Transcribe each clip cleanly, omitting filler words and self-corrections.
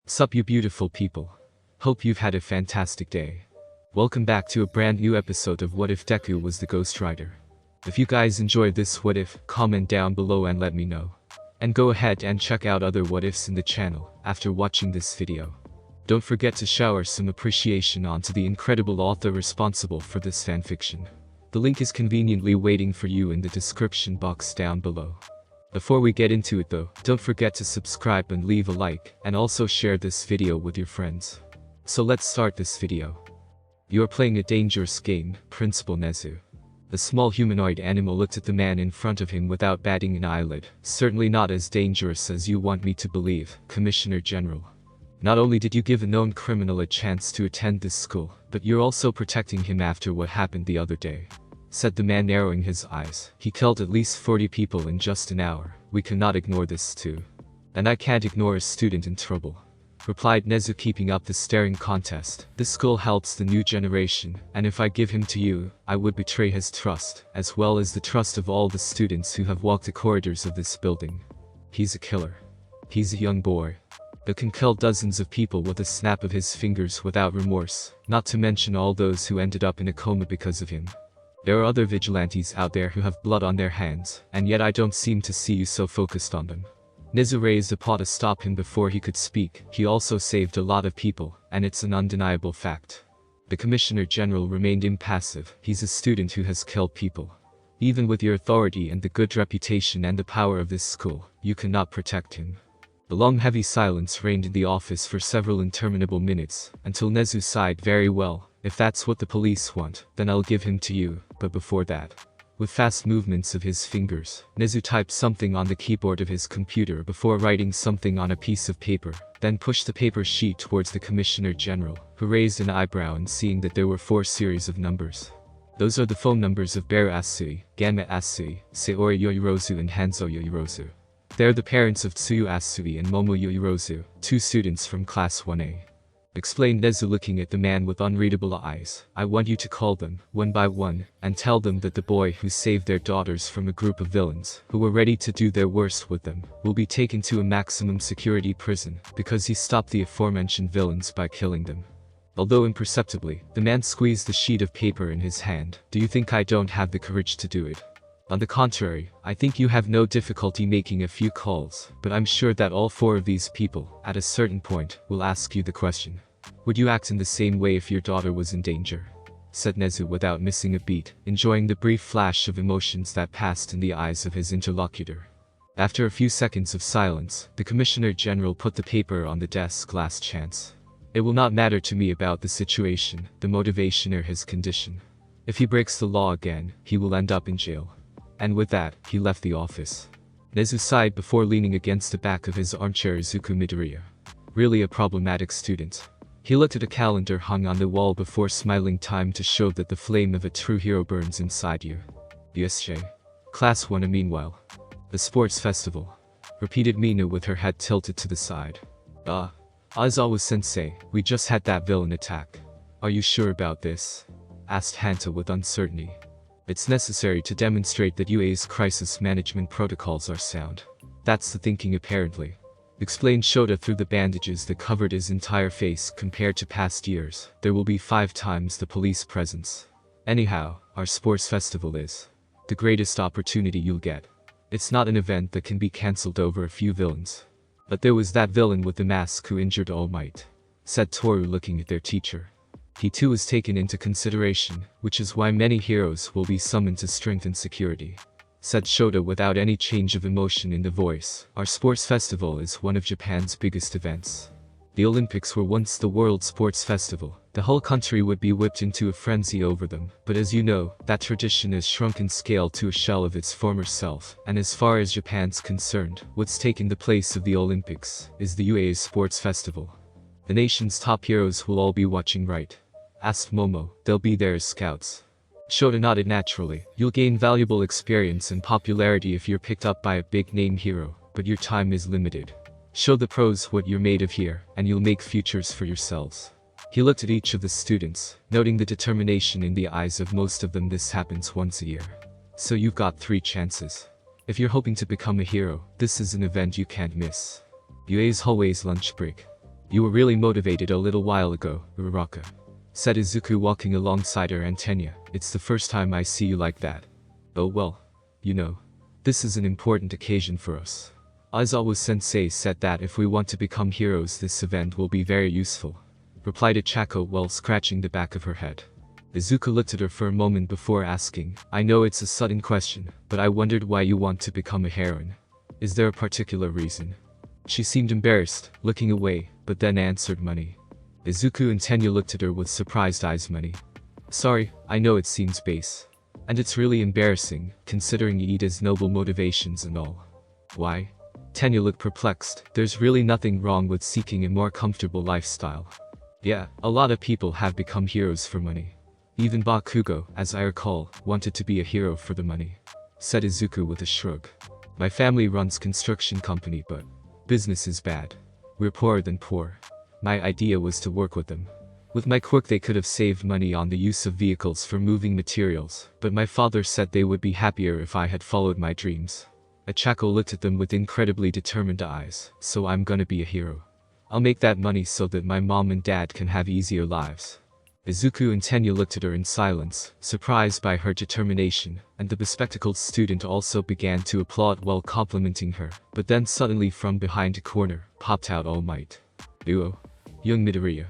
Sup you beautiful people. Hope you've had a fantastic day. Welcome back to a brand new episode of What If Deku was the Ghost Rider. If you guys enjoyed this what if, comment down below and let me know. And go ahead and check out other what ifs in the channel after watching this video. Don't forget to shower some appreciation onto the incredible author responsible for this fanfiction. The link is conveniently waiting for you in the description box down below. Before we get into it though, don't forget to subscribe and leave a like, and also share this video with your friends. So let's start this video. You are playing a dangerous game, Principal Nezu. The small humanoid animal looked at the man in front of him without batting an eyelid. Certainly not as dangerous as you want me to believe, Commissioner General. Not only did you give a known criminal a chance to attend this school, but you're also protecting him after what happened the other day, said the man, narrowing his eyes. He killed at least 40 people in just an hour. We cannot ignore this too. And I can't ignore a student in trouble, replied Nezu, keeping up the staring contest. This school helps the new generation, and if I give him to you, I would betray his trust, as well as the trust of all the students who have walked the corridors of this building. He's a killer. He's a young boy that can kill dozens of people with a snap of his fingers without remorse, not to mention all those who ended up in a coma because of him. There are other vigilantes out there who have blood on their hands, and yet I don't seem to see you so focused on them. Nezu raised a paw to stop him before he could speak. He also saved a lot of people, and it's an undeniable fact. The Commissioner General remained impassive. He's a student who has killed people. Even with your authority and the good reputation and the power of this school, you cannot protect him. The long heavy silence reigned in the office for several interminable minutes, until Nezu sighed. Very well, if that's what the police want, then I'll give him to you, but before that. With fast movements of his fingers, Nezu typed something on the keyboard of his computer before writing something on a piece of paper, then pushed the paper sheet towards the Commissioner General, who raised an eyebrow and seeing that there were 4 series of numbers. Those are the phone numbers of Beru Asui, Gamma Asui, Saori Yoyorozu and Hanzo Yoyorozu. They're the parents of Tsuyu Asui and Momo Yoyorozu, 2 students from Class 1A. Explained Nezu, looking at the man with unreadable eyes. I want you to call them, one by one, and tell them that the boy who saved their daughters from a group of villains, who were ready to do their worst with them, will be taken to a maximum security prison, because he stopped the aforementioned villains by killing them. Although imperceptibly, the man squeezed the sheet of paper in his hand. Do you think I don't have the courage to do it? On the contrary, I think you have no difficulty making a few calls, but I'm sure that all 4 of these people, at a certain point, will ask you the question. Would you act in the same way if your daughter was in danger? Said Nezu without missing a beat, enjoying the brief flash of emotions that passed in the eyes of his interlocutor. After a few seconds of silence, the Commissioner General put the paper on the desk. Last chance. It will not matter to me about the situation, the motivation, or his condition. If he breaks the law again, he will end up in jail. And with that, he left the office. Nezu sighed before leaning against the back of his armchair. Izuku Midoriya. Really a problematic student. He looked at a calendar hung on the wall before smiling. Time to show that the flame of a true hero burns inside you. USJ. Class 1A. Meanwhile. The sports festival. Repeated Mina with her head tilted to the side. Aizawa-sensei, we just had that villain attack. Are you sure about this? Asked Hanta with uncertainty. It's necessary to demonstrate that UA's crisis management protocols are sound. That's the thinking apparently. Explained Shota through the bandages that covered his entire face. Compared to past years, there will be 5 times the police presence. Anyhow, our sports festival is the greatest opportunity you'll get. It's not an event that can be cancelled over a few villains. But there was that villain with the mask who injured All Might, said Toru, looking at their teacher. He too was taken into consideration, which is why many heroes will be summoned to strengthen security, said Shota without any change of emotion in the voice. Our sports festival is one of Japan's biggest events. The Olympics were once the world sports festival. The whole country would be whipped into a frenzy over them, but as you know, that tradition has shrunk in scale to a shell of its former self, and as far as Japan's concerned, what's taking the place of the Olympics is the UA's sports festival. The nation's top heroes will all be watching, right? Asked Momo. They'll be there as scouts. Shota nodded naturally. You'll gain valuable experience and popularity if you're picked up by a big-name hero, but your time is limited. Show the pros what you're made of here, and you'll make futures for yourselves. He looked at each of the students, noting the determination in the eyes of most of them. This happens once a year. So you've got 3 chances. If you're hoping to become a hero, this is an event you can't miss. UA's hallway's lunch break. You were really motivated a little while ago, Uraraka, said Izuku walking alongside her. And Tenya, it's the first time I see you like that. Oh well. You know. This is an important occasion for us. Aizawa-sensei said that if we want to become heroes this event will be very useful, replied Ichako while scratching the back of her head. Izuku looked at her for a moment before asking, I know it's a sudden question, but I wondered why you want to become a heroine. Is there a particular reason? She seemed embarrassed, looking away, but then answered money. Izuku and Tenya looked at her with surprised eyes. Money. Sorry, I know it seems base. And it's really embarrassing, considering Iida's noble motivations and all. Why? Tenya looked perplexed. There's really nothing wrong with seeking a more comfortable lifestyle. Yeah, a lot of people have become heroes for money. Even Bakugo, as I recall, wanted to be a hero for the money, said Izuku with a shrug. My family runs construction company, but business is bad. We're poorer than poor. My idea was to work with them. With my quirk they could have saved money on the use of vehicles for moving materials, but my father said they would be happier if I had followed my dreams. Ichako looked at them with incredibly determined eyes. So I'm gonna be a hero. I'll make that money so that my mom and dad can have easier lives. Izuku and Tenya looked at her in silence, surprised by her determination, and the bespectacled student also began to applaud while complimenting her, but then suddenly from behind a corner, popped out All Might. Duo. Young Midoriya.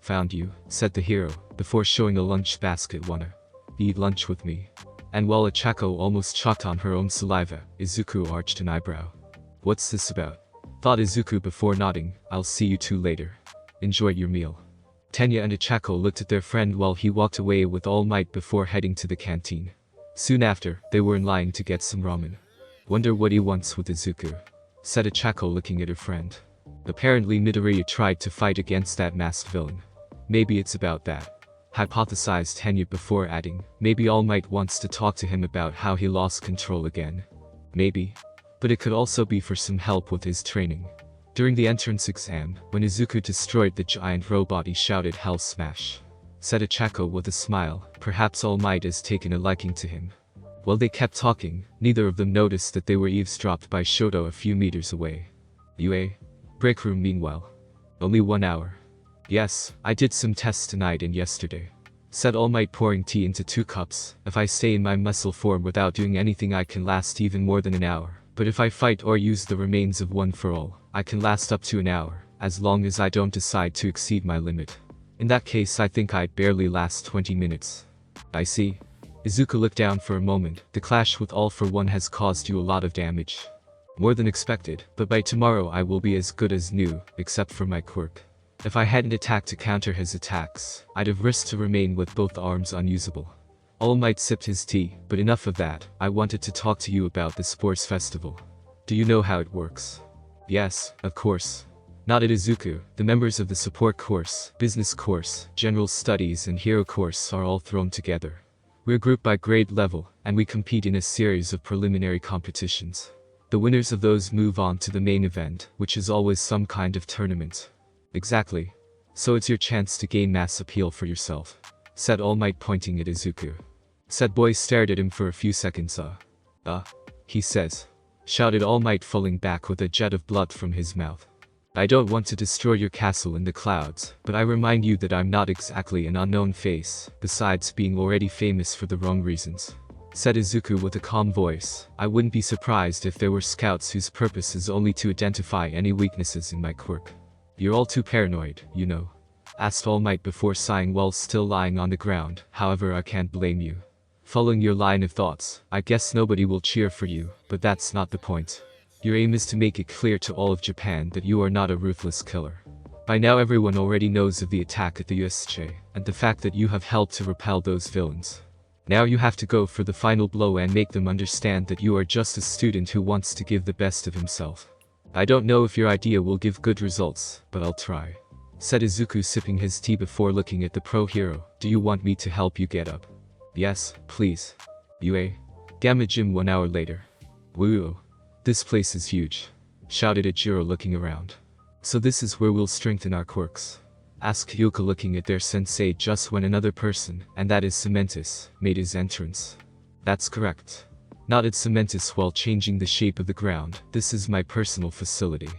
Found you, said the hero, before showing a lunch basket. Wanna eat lunch with me? And while Ichako almost choked on her own saliva, Izuku arched an eyebrow. What's this about? Thought Izuku before nodding. I'll see you two later. Enjoy your meal. Tenya and Ichako looked at their friend while he walked away with All Might before heading to the canteen. Soon after, they were in line to get some ramen. Wonder what he wants with Izuku, said Ichako looking at her friend. Apparently Midoriya tried to fight against that masked villain. Maybe it's about that, hypothesized Tenya before adding, maybe All Might wants to talk to him about how he lost control again. Maybe. But it could also be for some help with his training. During the entrance exam, when Izuku destroyed the giant robot he shouted Hell Smash, said Ichako with a smile. Perhaps All Might has taken a liking to him. While they kept talking, neither of them noticed that they were eavesdropped by Shoto a few meters away. UA. Break room. Meanwhile. Only 1 hour. Yes, I did some tests tonight and yesterday, said All Might pouring tea into 2 cups. If I stay in my muscle form without doing anything I can last even more than an hour. But if I fight or use the remains of One for All, I can last up to an hour, as long as I don't decide to exceed my limit. In that case I think I'd barely last 20 minutes. I see. Izuku looked down for a moment. The clash with All for One has caused you a lot of damage. More than expected, but by tomorrow I will be as good as new, except for my quirk. If I hadn't attacked to counter his attacks, I'd have risked to remain with both arms unusable. All Might sipped his tea, but enough of that. I wanted to talk to you about the sports festival. Do you know how it works? Yes, of course. Nodded Izuku. The members of the support course, business course, general studies and hero course are all thrown together. We're grouped by grade level, and we compete in a series of preliminary competitions. The winners of those move on to the main event, which is always some kind of tournament. Exactly. So it's your chance to gain mass appeal for yourself, said All Might pointing at Izuku. Said boy stared at him for a few seconds. He says, shouted All Might, falling back with a jet of blood from his mouth. I don't want to destroy your castle in the clouds, but I remind you that I'm not exactly an unknown face, besides being already famous for the wrong reasons, said Izuku with a calm voice. I wouldn't be surprised if there were scouts whose purpose is only to identify any weaknesses in my quirk. You're all too paranoid, you know, asked All Might before sighing while still lying on the ground. However, I can't blame you. Following your line of thoughts, I guess nobody will cheer for you, but that's not the point. Your aim is to make it clear to all of Japan that you are not a ruthless killer. By now everyone already knows of the attack at the USJ, and the fact that you have helped to repel those villains. Now you have to go for the final blow and make them understand that you are just a student who wants to give the best of himself. I don't know if your idea will give good results, but I'll try, said Izuku, sipping his tea before looking at the pro hero. Do you want me to help you get up? Yes, please. UA. Gamma Gym. 1 hour later. Woo. This place is huge, shouted Ijiro looking around. So this is where we'll strengthen our quirks? Asked Yuka looking at their sensei just when another person, and that is Cementus, made his entrance. That's correct, nodded Cementus while changing the shape of the ground. This is my personal facility.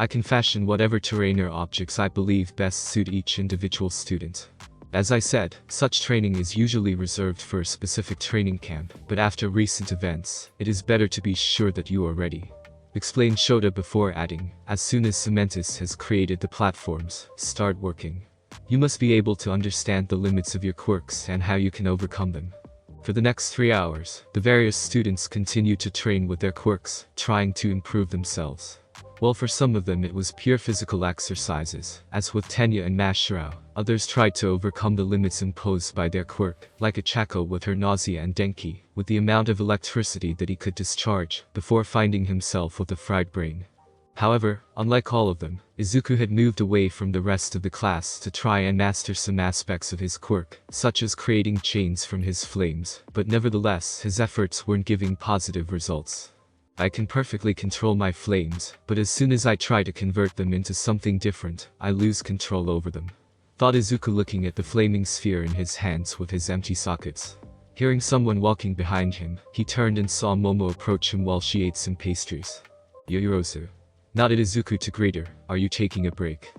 I can fashion whatever terrain or objects I believe best suit each individual student. As I said, such training is usually reserved for a specific training camp, but after recent events, it is better to be sure that you are ready. Explained Shota before adding, as soon as Cementus has created the platforms, start working. You must be able to understand the limits of your quirks and how you can overcome them. For the next 3 hours, the various students continued to train with their quirks, trying to improve themselves. Well, for some of them it was pure physical exercises, as with Tenya and Mashirao. Others tried to overcome the limits imposed by their quirk, like Achako with her nausea and Denki, with the amount of electricity that he could discharge, before finding himself with a fried brain. However, unlike all of them, Izuku had moved away from the rest of the class to try and master some aspects of his quirk, such as creating chains from his flames, but nevertheless his efforts weren't giving positive results. I can perfectly control my flames, but as soon as I try to convert them into something different, I lose control over them. Thought Izuku, looking at the flaming sphere in his hands with his empty sockets. Hearing someone walking behind him, he turned and saw Momo approach him while she ate some pastries. Yorozu nodded Izuku to greet her. Are you taking a break?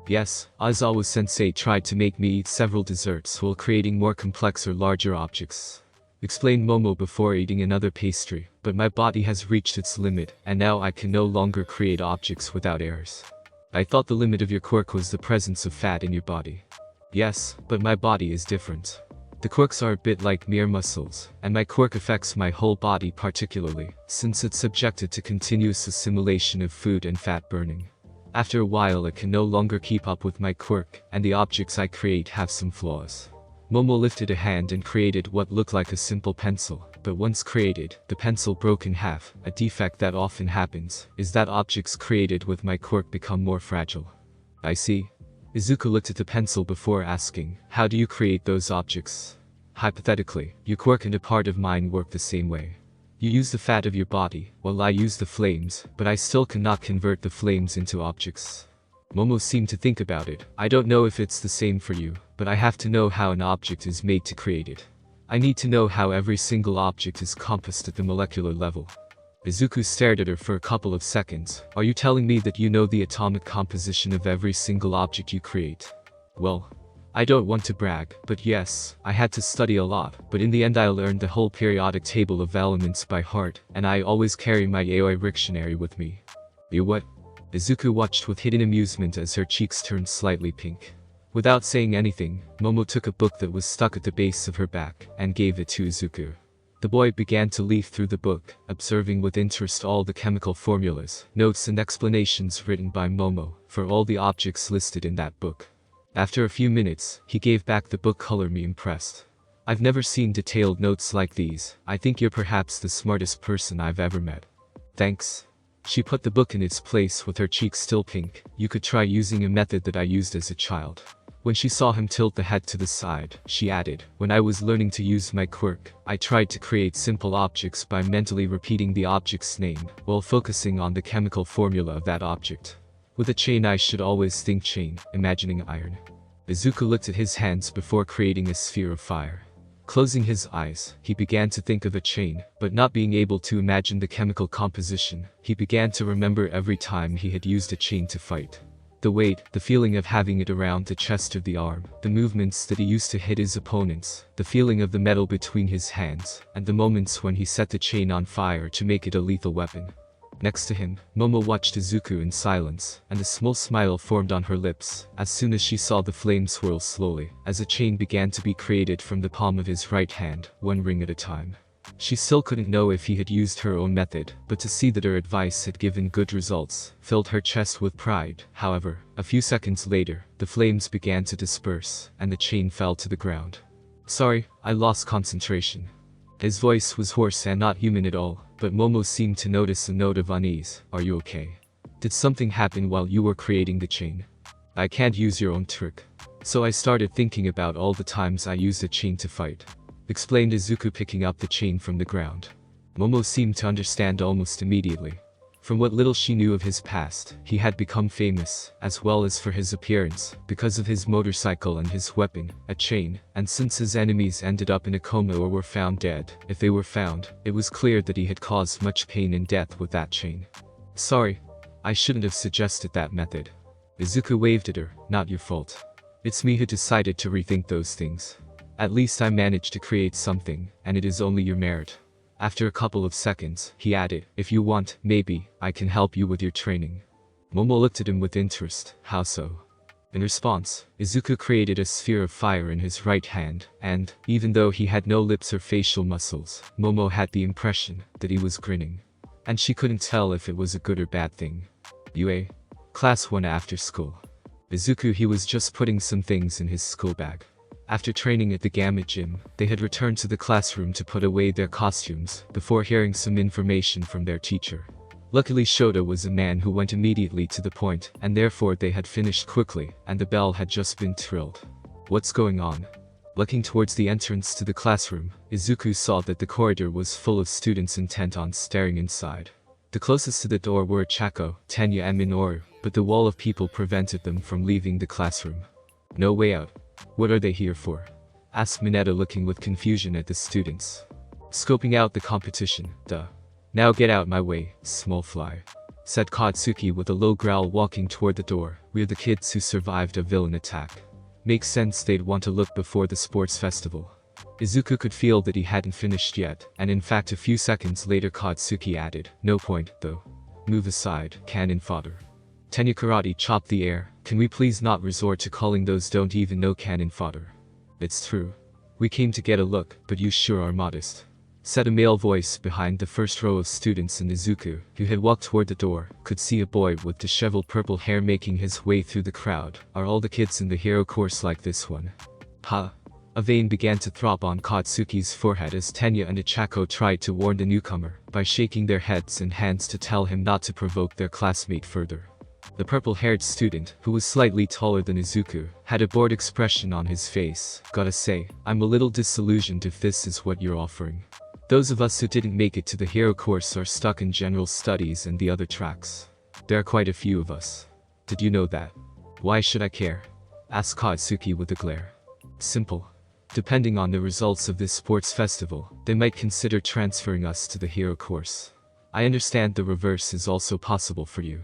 Yes, Aizawa-sensei tried to make me eat several desserts while creating more complex or larger objects. Explained Momo before eating another pastry, but my body has reached its limit, and now I can no longer create objects without errors. I thought the limit of your quirk was the presence of fat in your body. Yes, but my body is different. The quirks are a bit like mere muscles, and my quirk affects my whole body particularly, since it's subjected to continuous assimilation of food and fat burning. After a while it can no longer keep up with my quirk, and the objects I create have some flaws. Momo lifted a hand and created what looked like a simple pencil, but once created, the pencil broke in half. A defect that often happens is that objects created with my quirk become more fragile. I see. Izuku looked at the pencil before asking, how do you create those objects? Hypothetically, your quirk and a part of mine work the same way. You use the fat of your body, while I use the flames, but I still cannot convert the flames into objects. Momo seemed to think about it. I don't know if it's the same for you, but I have to know how an object is made to create it. I need to know how every single object is compassed at the molecular level. Izuku stared at her for a couple of seconds. Are you telling me that you know the atomic composition of every single object you create? Well, I don't want to brag, but yes, I had to study a lot, but in the end I learned the whole periodic table of elements by heart, and I always carry my Aoi dictionary with me. You what? Izuku watched with hidden amusement as her cheeks turned slightly pink. Without saying anything, Momo took a book that was stuck at the base of her back, and gave it to Izuku. The boy began to leaf through the book, observing with interest all the chemical formulas, notes and explanations written by Momo, for all the objects listed in that book. After a few minutes, he gave back the book. Color me impressed. I've never seen detailed notes like these. I think you're perhaps the smartest person I've ever met. Thanks. She put the book in its place with her cheeks still pink. You could try using a method that I used as a child. When she saw him tilt the head to the side, she added, when I was learning to use my quirk, I tried to create simple objects by mentally repeating the object's name, while focusing on the chemical formula of that object. With a chain I should always think chain, imagining iron. Izuku looked at his hands before creating a sphere of fire. Closing his eyes, he began to think of a chain, but not being able to imagine the chemical composition, he began to remember every time he had used a chain to fight. The weight, the feeling of having it around the chest of the arm, the movements that he used to hit his opponents, the feeling of the metal between his hands, and the moments when he set the chain on fire to make it a lethal weapon. Next to him, Momo watched Izuku in silence, and a small smile formed on her lips, as soon as she saw the flame swirl slowly, as a chain began to be created from the palm of his right hand, one ring at a time. She still couldn't know if he had used her own method, but to see that her advice had given good results, filled her chest with pride. However, a few seconds later, the flames began to disperse, and the chain fell to the ground. Sorry, I lost concentration. His voice was hoarse and not human at all, but Momo seemed to notice a note of unease. Are you okay? Did something happen while you were creating the chain? I can't use your own trick. So I started thinking about all the times I used a chain to fight. Explained Izuku, picking up the chain from the ground. Momo seemed to understand almost immediately. From what little she knew of his past, he had become famous, as well as for his appearance, because of his motorcycle and his weapon, a chain, and since his enemies ended up in a coma or were found dead, if they were found, it was clear that he had caused much pain and death with that chain. Sorry. I shouldn't have suggested that method. Izuku waved at her. Not your fault. It's me who decided to rethink those things. At least I managed to create something, and it is only your merit. After a couple of seconds, he added, if you want, maybe, I can help you with your training. Momo looked at him with interest. How so? In response, Izuku created a sphere of fire in his right hand, and, even though he had no lips or facial muscles, Momo had the impression that he was grinning. And she couldn't tell if it was a good or bad thing. UA. Class 1 after school. Izuku he was just putting some things in his school bag. After training at the Gamma Gym, they had returned to the classroom to put away their costumes, before hearing some information from their teacher. Luckily Shota was a man who went immediately to the point, and therefore they had finished quickly, and the bell had just been trilled. What's going on? Looking towards the entrance to the classroom, Izuku saw that the corridor was full of students intent on staring inside. The closest to the door were Chako, Tenya and Minoru, but the wall of people prevented them from leaving the classroom. No way out. What are they here for? Asked Mineta looking with confusion at the students. Scoping out the competition, duh. Now get out my way, small fly. Said Katsuki with a low growl walking toward the door. We're the kids who survived a villain attack. Makes sense they'd want to look before the sports festival. Izuku could feel that he hadn't finished yet, and in fact a few seconds later Katsuki added, no point, though. Move aside, cannon fodder. Tenya Karate chopped the air. Can we please not resort to calling those don't even know cannon fodder? It's true. We came to get a look, but you sure are modest. Said a male voice behind the first row of students, and Izuku, who had walked toward the door, could see a boy with disheveled purple hair making his way through the crowd. Are all the kids in the hero course like this one? Ha! A vein began to throb on Katsuki's forehead as Tenya and Ichako tried to warn the newcomer, by shaking their heads and hands to tell him not to provoke their classmate further. The purple-haired student, who was slightly taller than Izuku, had a bored expression on his face. Gotta say, I'm a little disillusioned if this is what you're offering. Those of us who didn't make it to the hero course are stuck in general studies and the other tracks. There are quite a few of us. Did you know that? Why should I care? Asked Katsuki with a glare. Simple. Depending on the results of this sports festival, they might consider transferring us to the hero course. I understand the reverse is also possible for you.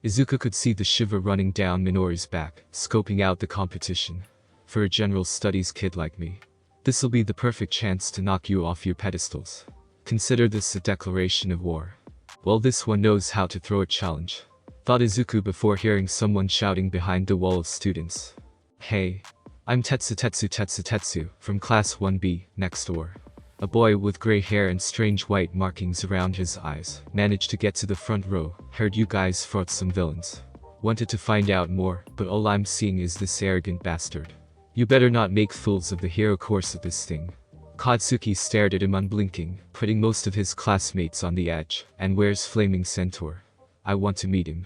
Izuku could see the shiver running down Minoru's back, scoping out the competition. For a general studies kid like me, this'll be the perfect chance to knock you off your pedestals. Consider this a declaration of war. Well, this one knows how to throw a challenge, thought Izuku before hearing someone shouting behind the wall of students. Hey, I'm Tetsu from class 1B, next door. A boy with gray hair and strange white markings around his eyes managed to get to the front row. Heard you guys fought some villains. Wanted to find out more, but all I'm seeing is this arrogant bastard. You better not make fools of the hero course of this thing. Katsuki stared at him unblinking, putting most of his classmates on the edge. And where's Flaming Centaur? I want to meet him.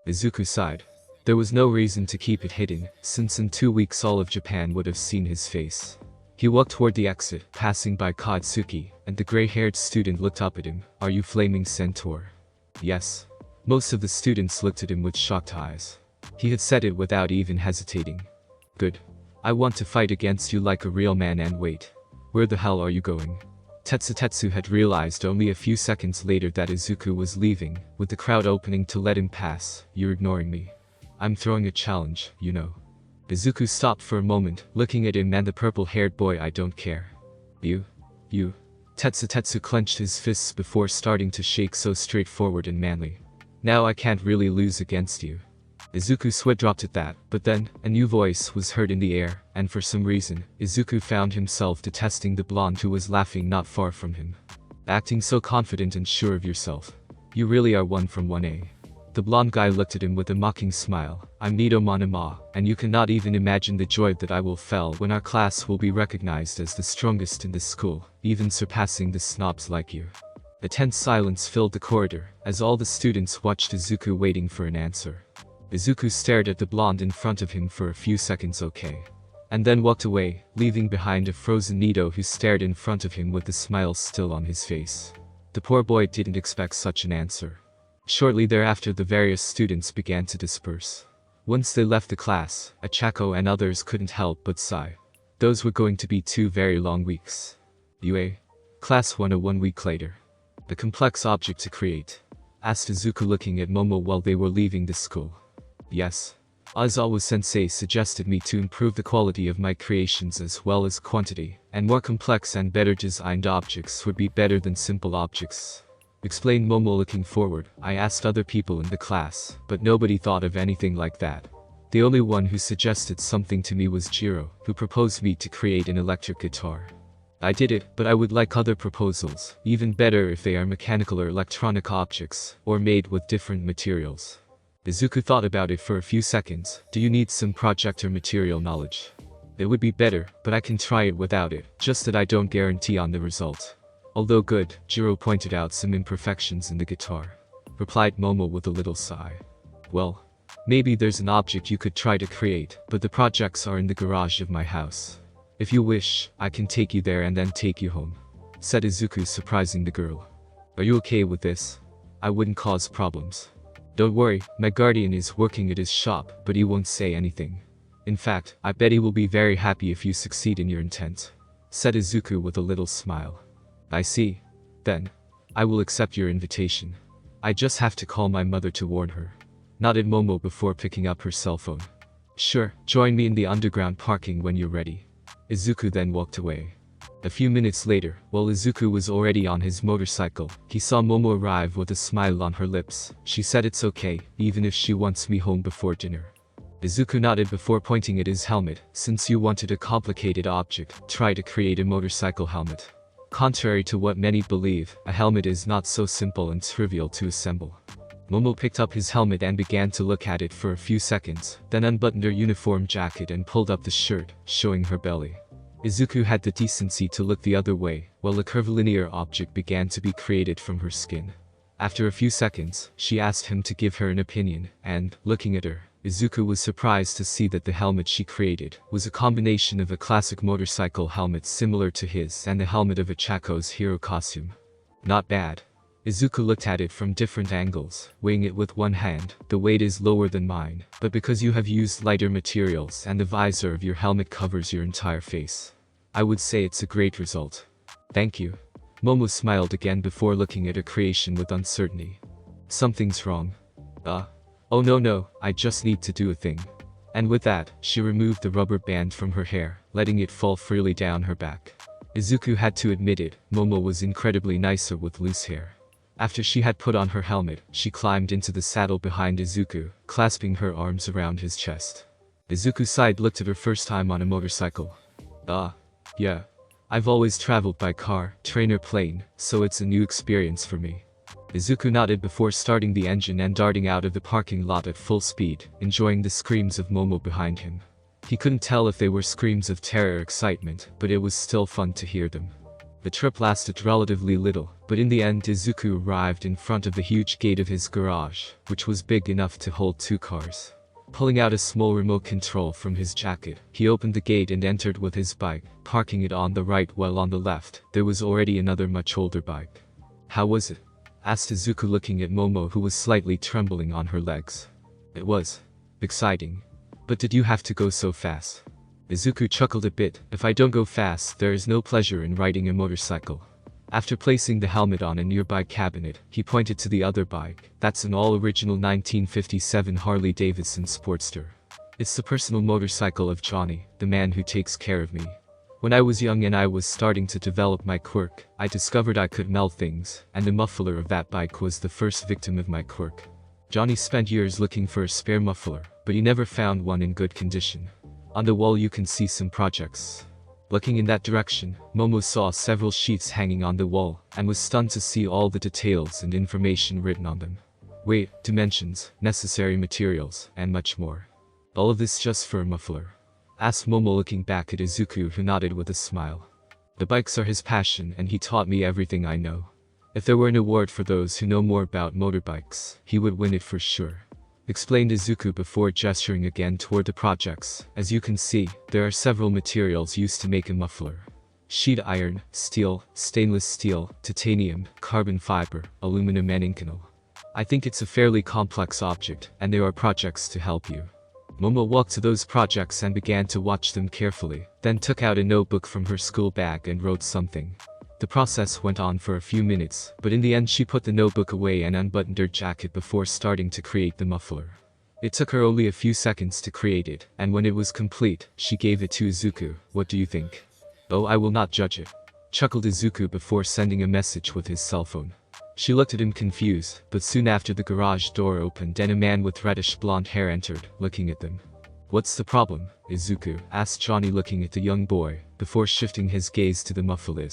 Izuku sighed. There was no reason to keep it hidden, since in 2 weeks all of Japan would have seen his face. He walked toward the exit, passing by Katsuki, and the gray-haired student looked up at him. Are you Flaming Centaur? Yes. Most of the students looked at him with shocked eyes. He had said it without even hesitating. Good. I want to fight against you like a real man. And wait. Where the hell are you going? Tetsu had realized only a few seconds later that Izuku was leaving, with the crowd opening to let him pass. You're ignoring me. I'm throwing a challenge, you know. Izuku stopped for a moment, looking at him and the purple-haired boy. I don't care. You. Tetsu clenched his fists before starting to shake so straightforward and manly. Now I can't really lose against you. Izuku's sweat dropped at that, but then, a new voice was heard in the air, and for some reason, Izuku found himself detesting the blonde who was laughing not far from him. Acting so confident and sure of yourself. You really are one from 1A. The blonde guy looked at him with a mocking smile. I'm Nido Monoma, and you cannot even imagine the joy that I will feel when our class will be recognized as the strongest in this school, even surpassing the snobs like you. A tense silence filled the corridor, as all the students watched Izuku waiting for an answer. Izuku stared at the blonde in front of him for a few seconds, okay. And then walked away, leaving behind a frozen Nido who stared in front of him with the smile still on his face. The poor boy didn't expect such an answer. Shortly thereafter the various students began to disperse. Once they left the class, Ichako and others couldn't help but sigh. Those were going to be 2 very long weeks. UA. Class 101 week later. The complex object to create. asked Izuku looking at Momo while they were leaving the school. Yes. Aizawa-sensei suggested me to improve the quality of my creations as well as quantity, and more complex and better designed objects would be better than simple objects. Explained Momo looking forward. I asked other people in the class, but nobody thought of anything like that. The only one who suggested something to me was Jiro, who proposed me to create an electric guitar. I did it, but I would like other proposals, even better if they are mechanical or electronic objects, or made with different materials. Izuku thought about it for a few seconds. Do you need some projector material knowledge? It would be better, but I can try it without it, just that I don't guarantee on the result. Although good, Jiro pointed out some imperfections in the guitar. Replied Momo with a little sigh. Well, maybe there's an object you could try to create, but the projects are in the garage of my house. If you wish, I can take you there and then take you home, said Izuku, surprising the girl. Are you okay with this? I wouldn't cause problems. Don't worry, my guardian is working at his shop, but he won't say anything. In fact, I bet he will be very happy if you succeed in your intent, said Izuku with a little smile. I see. Then, I will accept your invitation. I just have to call my mother to warn her, nodded Momo before picking up her cell phone. Sure, join me in the underground parking when you're ready. Izuku then walked away. A few minutes later, while Izuku was already on his motorcycle, he saw Momo arrive with a smile on her lips. She said it's okay, even if she wants me home before dinner. Izuku nodded before pointing at his helmet. Since you wanted a complicated object, try to create a motorcycle helmet. Contrary to what many believe, a helmet is not so simple and trivial to assemble. Momo picked up his helmet and began to look at it for a few seconds, then unbuttoned her uniform jacket and pulled up the shirt, showing her belly. Izuku had the decency to look the other way, while a curvilinear object began to be created from her skin. After a few seconds, she asked him to give her an opinion, and, looking at her, Izuku was surprised to see that the helmet she created was a combination of a classic motorcycle helmet similar to his and the helmet of a Chako's hero costume. Not bad. Izuku looked at it from different angles, weighing it with one hand. The weight is lower than mine, but because you have used lighter materials and the visor of your helmet covers your entire face, I would say it's a great result. Thank you. Momo smiled again before looking at her creation with uncertainty. Something's wrong. Oh no, I just need to do a thing. And with that, she removed the rubber band from her hair, letting it fall freely down her back. Izuku had to admit it, Momo was incredibly nicer with loose hair. After she had put on her helmet, she climbed into the saddle behind Izuku, clasping her arms around his chest. Izuku sighed, looked at her first time on a motorcycle. Yeah. I've always traveled by car, train or plane, so it's a new experience for me. Izuku nodded before starting the engine and darting out of the parking lot at full speed, enjoying the screams of Momo behind him. He couldn't tell if they were screams of terror or excitement, but it was still fun to hear them. The trip lasted relatively little, but in the end Izuku arrived in front of the huge gate of his garage, which was big enough to hold 2 cars. Pulling out a small remote control from his jacket, he opened the gate and entered with his bike, parking it on the right while on the left, there was already another much older bike. How was it? Asked Izuku looking at Momo, who was slightly trembling on her legs. It was exciting. But did you have to go so fast? Izuku chuckled a bit. If I don't go fast, there is no pleasure in riding a motorcycle. After placing the helmet on a nearby cabinet, he pointed to the other bike. That's an all-original 1957 Harley-Davidson Sportster. It's the personal motorcycle of Johnny, the man who takes care of me. When I was young and I was starting to develop my quirk, I discovered I could melt things, and the muffler of that bike was the first victim of my quirk. Johnny spent years looking for a spare muffler, but he never found one in good condition. On the wall you can see some projects. Looking in that direction, Momo saw several sheets hanging on the wall, and was stunned to see all the details and information written on them. Weight, dimensions, necessary materials, and much more. All of this just for a muffler? Asked Momo looking back at Izuku, who nodded with a smile. The bikes are his passion and he taught me everything I know. If there were an award for those who know more about motorbikes, he would win it for sure. Explained Izuku before gesturing again toward the projects. As you can see, there are several materials used to make a muffler. Sheet iron, steel, stainless steel, titanium, carbon fiber, aluminum and inconel. I think it's a fairly complex object, and there are projects to help you. Momo walked to those projects and began to watch them carefully, then took out a notebook from her school bag and wrote something. The process went on for a few minutes, but in the end she put the notebook away and unbuttoned her jacket before starting to create the muffler. It took her only a few seconds to create it, and when it was complete, she gave it to Izuku. What do you think? Oh, I will not judge it, chuckled Izuku before sending a message with his cell phone. She looked at him confused, but soon after the garage door opened and a man with reddish blonde hair entered, looking at them. What's the problem, Izuku? Asked Johnny looking at the young boy, before shifting his gaze to the muffler.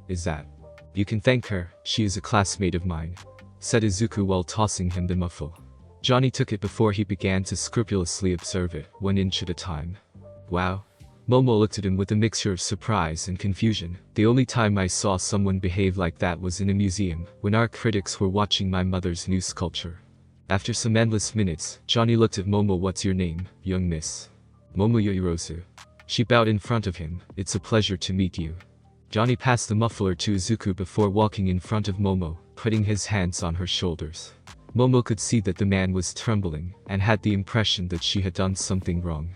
Is that? You can thank her, she is a classmate of mine, said Izuku while tossing him the muffle. Johnny took it before he began to scrupulously observe it, 1 inch at a time. Wow. Momo looked at him with a mixture of surprise and confusion. The only time I saw someone behave like that was in a museum, when our critics were watching my mother's new sculpture. After some endless minutes, Johnny looked at Momo. What's your name, young miss? Momo Yoirosu. She bowed in front of him. It's a pleasure to meet you. Johnny passed the muffler to Izuku before walking in front of Momo, putting his hands on her shoulders. Momo could see that the man was trembling, and had the impression that she had done something wrong.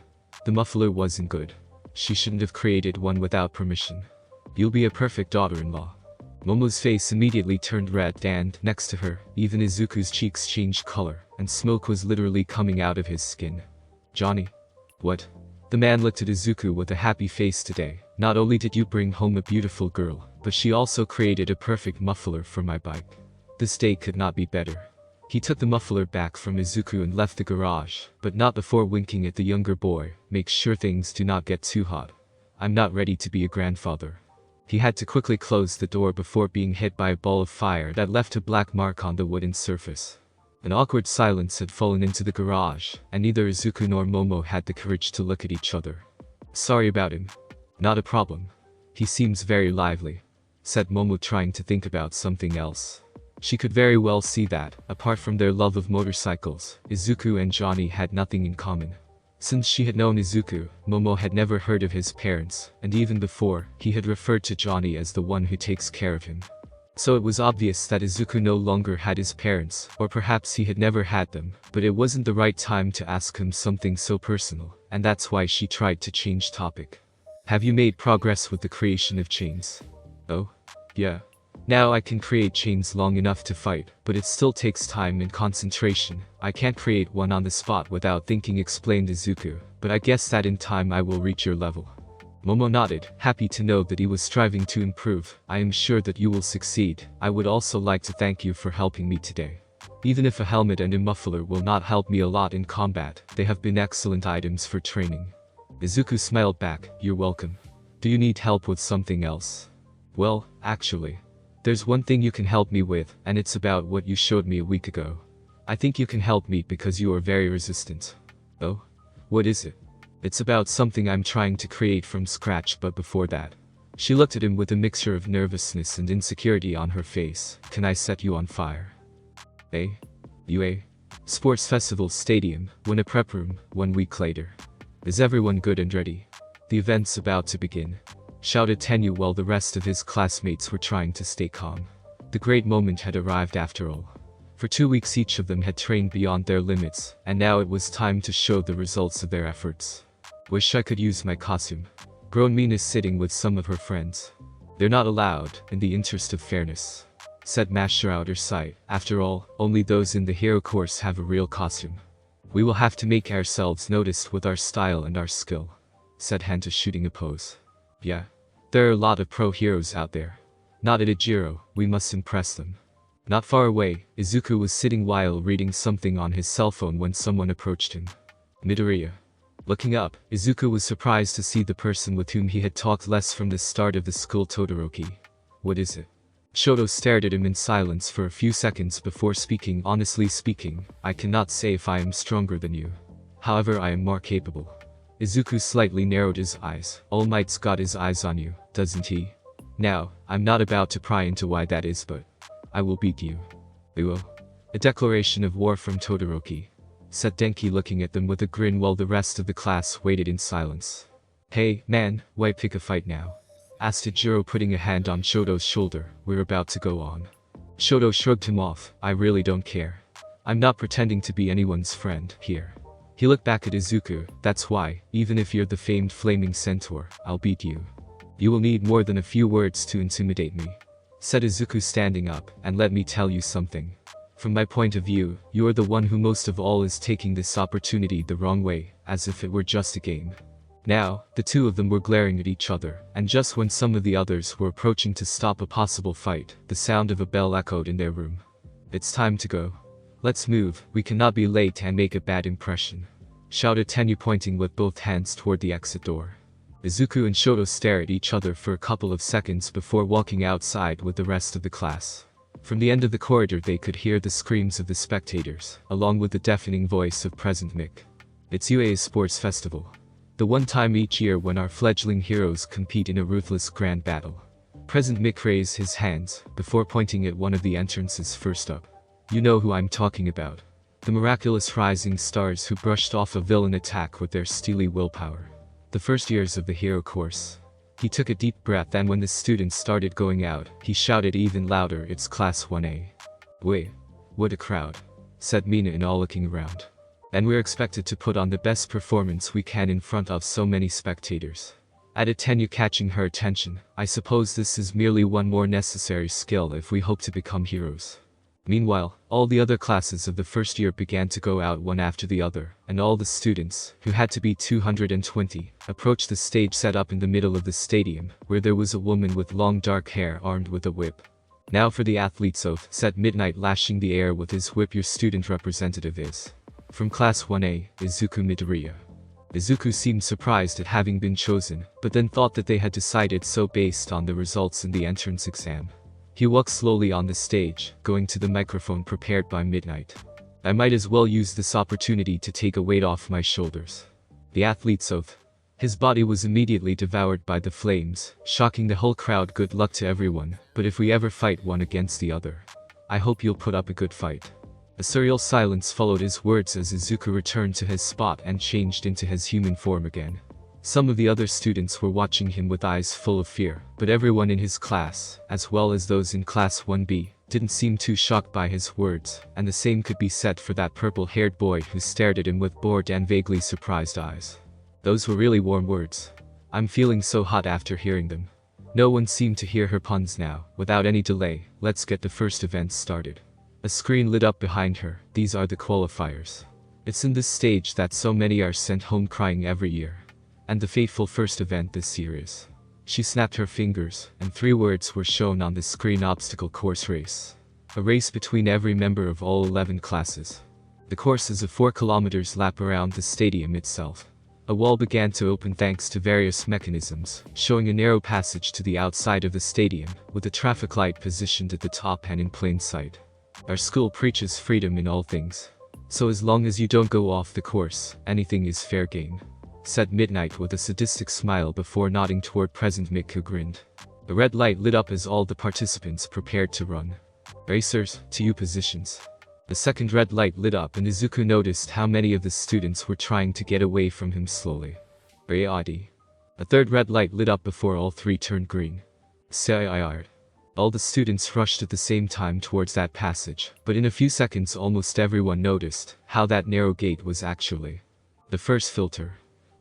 The muffler wasn't good. She shouldn't have created one without permission. You'll be a perfect daughter-in-law. Momo's face immediately turned red and, next to her, even Izuku's cheeks changed color, and smoke was literally coming out of his skin. Johnny. What? The man looked at Izuku with a happy face. Today, not only did you bring home a beautiful girl, but she also created a perfect muffler for my bike. This day could not be better. He took the muffler back from Izuku and left the garage, but not before winking at the younger boy. Make sure things do not get too hot. I'm not ready to be a grandfather. He had to quickly close the door before being hit by a ball of fire that left a black mark on the wooden surface. An awkward silence had fallen into the garage, and neither Izuku nor Momo had the courage to look at each other. Sorry about him. Not a problem. He seems very lively, said Momo, trying to think about something else. She could very well see that, apart from their love of motorcycles, Izuku and Johnny had nothing in common. Since she had known Izuku, Momo had never heard of his parents, and even before, he had referred to Johnny as the one who takes care of him. So it was obvious that Izuku no longer had his parents, or perhaps he had never had them, but it wasn't the right time to ask him something so personal, and that's why she tried to change topic. Have you made progress with the creation of chains? Oh? Yeah. Now I can create chains long enough to fight, but it still takes time and concentration. I can't create one on the spot without thinking, explained Izuku, but I guess that in time I will reach your level. Momo nodded, happy to know that he was striving to improve. I am sure that you will succeed. I would also like to thank you for helping me today. Even if a helmet and a muffler will not help me a lot in combat, they have been excellent items for training. Izuku smiled back. You're welcome. Do you need help with something else? Well, actually, there's one thing you can help me with, and it's about what you showed me a week ago. I think you can help me because you are very resistant. Oh? What is it? It's about something I'm trying to create from scratch, but before that. She looked at him with a mixture of nervousness and insecurity on her face. Can I set you on fire? UA. Sports Festival Stadium, when a prep room, 1 week later. Is everyone good and ready? The event's about to begin, shouted Tenyu while the rest of his classmates were trying to stay calm. The great moment had arrived after all. For 2 weeks each of them had trained beyond their limits, and now it was time to show the results of their efforts. Wish I could use my costume. Grown Min is sitting with some of her friends. They're not allowed, in the interest of fairness, said Master out of sight. After all, only those in the hero course have a real costume. We will have to make ourselves noticed with our style and our skill, said Hanta, shooting a pose. Yeah. There are a lot of pro heroes out there. Not at Ijiro, we must impress them. Not far away, Izuku was sitting while reading something on his cell phone when someone approached him. Midoriya. Looking up, Izuku was surprised to see the person with whom he had talked less from the start of the school, Todoroki. What is it? Shoto stared at him in silence for a few seconds before speaking. Honestly speaking, I cannot say if I am stronger than you. However, I am more capable. Izuku slightly narrowed his eyes. All Might's got his eyes on you, doesn't he? Now, I'm not about to pry into why that is, but I will beat you. We will. A declaration of war from Todoroki, said Denki, looking at them with a grin while the rest of the class waited in silence. Hey, man, why pick a fight now? Asked Ijiro, putting a hand on Shoto's shoulder. We're about to go on. Shoto shrugged him off. I really don't care. I'm not pretending to be anyone's friend here. He looked back at Izuku. That's why, even if you're the famed flaming centaur, I'll beat you. You will need more than a few words to intimidate me, said Izuku standing up, and let me tell you something. From my point of view, you are the one who most of all is taking this opportunity the wrong way, as if it were just a game. Now, the two of them were glaring at each other, and just when some of the others were approaching to stop a possible fight, the sound of a bell echoed in their room. It's time to go. Let's move, we cannot be late and make a bad impression, shouted Tenyu, pointing with both hands toward the exit door. Izuku and Shoto stared at each other for a couple of seconds before walking outside with the rest of the class. From the end of the corridor they could hear the screams of the spectators, along with the deafening voice of President Mick. It's UA's sports festival. The one time each year when our fledgling heroes compete in a ruthless grand battle. President Mick raised his hands, before pointing at one of the entrances first up. You know who I'm talking about. The miraculous rising stars who brushed off a villain attack with their steely willpower. The first years of the hero course. He took a deep breath, and when the students started going out, he shouted even louder, it's Class 1A. Wait, what a crowd, said Mina in awe, looking around. And we're expected to put on the best performance we can in front of so many spectators, added Tenyu, catching her attention. I suppose this is merely one more necessary skill if we hope to become heroes. Meanwhile, all the other classes of the first year began to go out one after the other, and all the students, who had to be 220, approached the stage set up in the middle of the stadium, where there was a woman with long dark hair armed with a whip. Now for the athlete's oath, said Midnight, lashing the air with his whip. Your student representative is from Class 1A, Izuku Midoriya. Izuku seemed surprised at having been chosen, but then thought that they had decided so based on the results in the entrance exam. He walked slowly on the stage, going to the microphone prepared by Midnight. I might as well use this opportunity to take a weight off my shoulders. The athlete's oath. His body was immediately devoured by the flames, shocking the whole crowd. Good luck to everyone, but if we ever fight one against the other, I hope you'll put up a good fight. A surreal silence followed his words as Izuku returned to his spot and changed into his human form again. Some of the other students were watching him with eyes full of fear, but everyone in his class, as well as those in Class 1B, didn't seem too shocked by his words, and the same could be said for that purple-haired boy who stared at him with bored and vaguely surprised eyes. Those were really warm words. I'm feeling so hot after hearing them. No one seemed to hear her puns now. Without any delay, let's get the first event started. A screen lit up behind her. These are the qualifiers. It's in this stage that so many are sent home crying every year. And the fateful first event this year is. She snapped her fingers, and 3 words were shown on the screen: obstacle course race. A race between every member of all 11 classes. The course is a 4 kilometers lap around the stadium itself. A wall began to open thanks to various mechanisms, showing a narrow passage to the outside of the stadium, with a traffic light positioned at the top and in plain sight. Our school preaches freedom in all things. So as long as you don't go off the course, anything is fair game, said Midnight with a sadistic smile before nodding toward President Mick, who grinned. A red light lit up as all the participants prepared to run. Racers, to you positions. The second red light lit up and Izuku noticed how many of the students were trying to get away from him slowly. Ready. A third red light lit up before all 3 turned green. Sayard. All the students rushed at the same time towards that passage, but in a few seconds almost everyone noticed how that narrow gate was actually the first filter.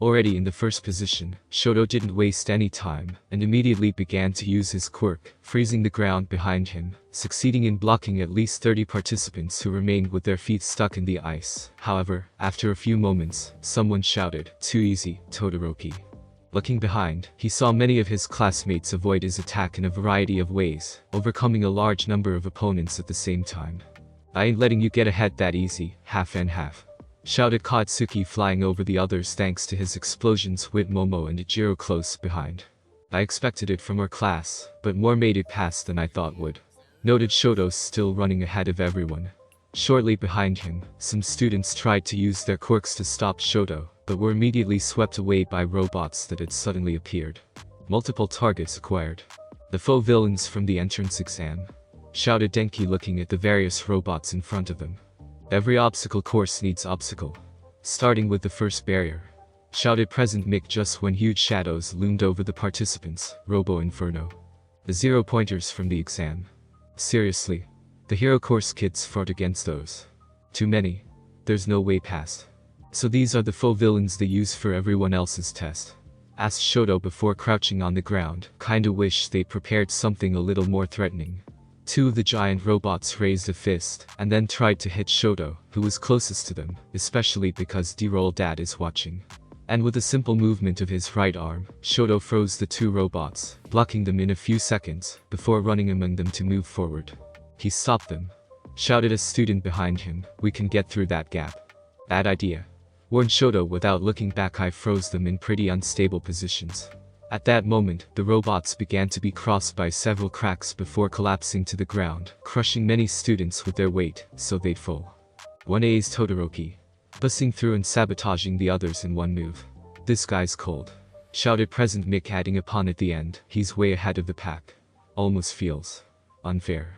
Already in the first position, Shoto didn't waste any time, and immediately began to use his quirk, freezing the ground behind him, succeeding in blocking at least 30 participants who remained with their feet stuck in the ice. However, after a few moments, someone shouted, "Too easy, Todoroki." Looking behind, he saw many of his classmates avoid his attack in a variety of ways, overcoming a large number of opponents at the same time. I ain't letting you get ahead that easy, half and half, shouted Katsuki, flying over the others thanks to his explosions with Momo and Ijiro close behind. I expected it from our class, but more made it past than I thought would, noted Shoto, still running ahead of everyone. Shortly behind him, some students tried to use their quirks to stop Shoto, but were immediately swept away by robots that had suddenly appeared. Multiple targets acquired. The faux villains from the entrance exam, shouted Denki, looking at the various robots in front of him. Every obstacle course needs obstacle, starting with the first barrier, shouted President Mick just when huge shadows loomed over the participants. Robo Inferno. The 0-pointers from the exam. Seriously, the hero course kids fought against those. Too many. There's no way past. So these are the faux villains they use for everyone else's test, asked Shoto before crouching on the ground. Kinda wish they prepared something a little more threatening. Two of the giant robots raised a fist, and then tried to hit Shoto, who was closest to them, especially because D-Roll Dad is watching. And with a simple movement of his right arm, Shoto froze the two robots, blocking them in a few seconds, before running among them to move forward. He stopped them. Shouted a student behind him, "We can get through that gap." "Bad idea," warned Shoto without looking back. I froze them in pretty unstable positions. At that moment, the robots began to be crossed by several cracks before collapsing to the ground, crushing many students with their weight, so they'd fall. 1A's Todoroki, busting through and sabotaging the others in one move. "This guy's cold," shouted President Mick, adding upon at the end, "He's way ahead of the pack. Almost feels unfair.